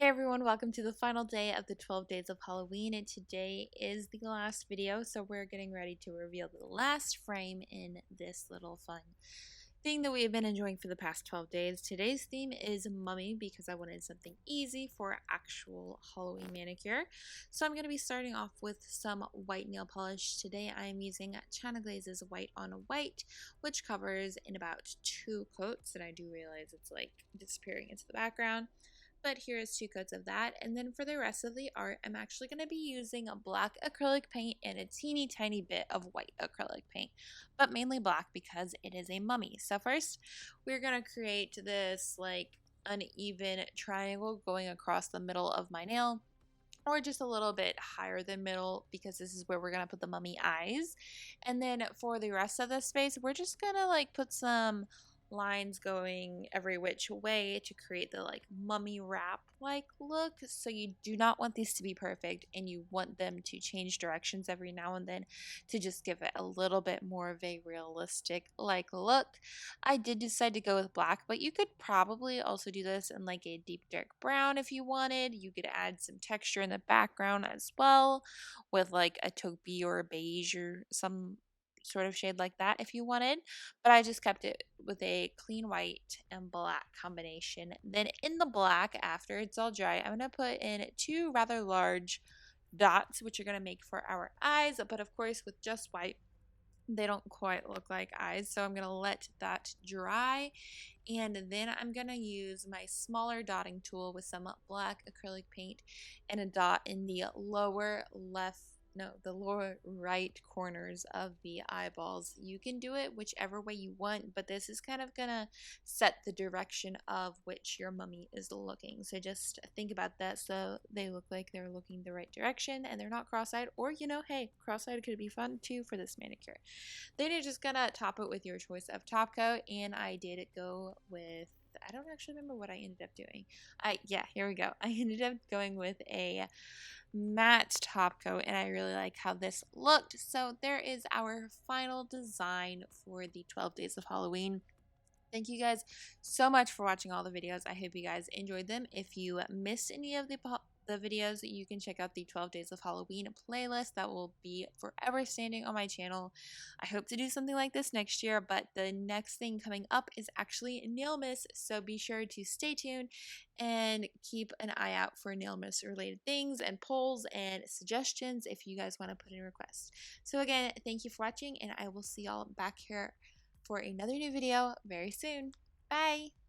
Hey everyone, welcome to the final day of the 12 days of Halloween, and today is the last video, so we're getting ready to reveal the last frame in this little fun thing that we have been enjoying for the past 12 days. Today's theme is mummy because I wanted something easy for actual Halloween manicure. So I'm going to be starting off with some white nail polish. Today I am using China Glaze's White on White, which covers in about 2 coats, and I do realize it's like disappearing into the background. But here is 2 coats of that. And then for the rest of the art, I'm actually going to be using a black acrylic paint and a teeny tiny bit of white acrylic paint, but mainly black because it is a mummy. So first, we're going to create this like uneven triangle going across the middle of my nail, or just a little bit higher than middle, because this is where we're going to put the mummy eyes. And then for the rest of the space, we're just going to like put some lines going every which way to create the like mummy wrap like look. So you do not want these to be perfect, and you want them to change directions every now and then to just give it a little bit more of a realistic like look. I did decide to go with black, but you could probably also do this in like a deep dark brown if you wanted. You could add some texture in the background as well with like a taupey or a beige or some sort of shade like that if you wanted, but I just kept it with a clean white and black combination. Then in the black, after it's all dry, I'm going to put in 2 rather large dots, which are going to make for our eyes, but of course with just white they don't quite look like eyes, so I'm going to let that dry. And then I'm going to use my smaller dotting tool with some black acrylic paint and a dot in the lower left, no, the lower right corners of the eyeballs. You can do it whichever way you want, but this is kind of going to set the direction of which your mummy is looking. So just think about that, so they look like they're looking the right direction and they're not cross-eyed, or hey, cross-eyed could be fun too for this manicure. Then you're just gonna top it with your choice of top coat, and I did go with, I don't actually remember what I ended up doing. Yeah, here we go. I ended up going with a matte top coat, and I really like how this looked. So there is our final design for the 12 days of Halloween. Thank you guys so much for watching all the videos. I hope you guys enjoyed them. If you missed any of the videos, you can check out the 12 Days of Halloween playlist that will be forever standing on my channel. I hope to do something like this next year, but the next thing coming up is actually nail miss, so be sure to stay tuned and keep an eye out for nail miss related things and polls and suggestions if you guys want to put in requests. So again, thank you for watching, and I will see y'all back here for another new video very soon. Bye!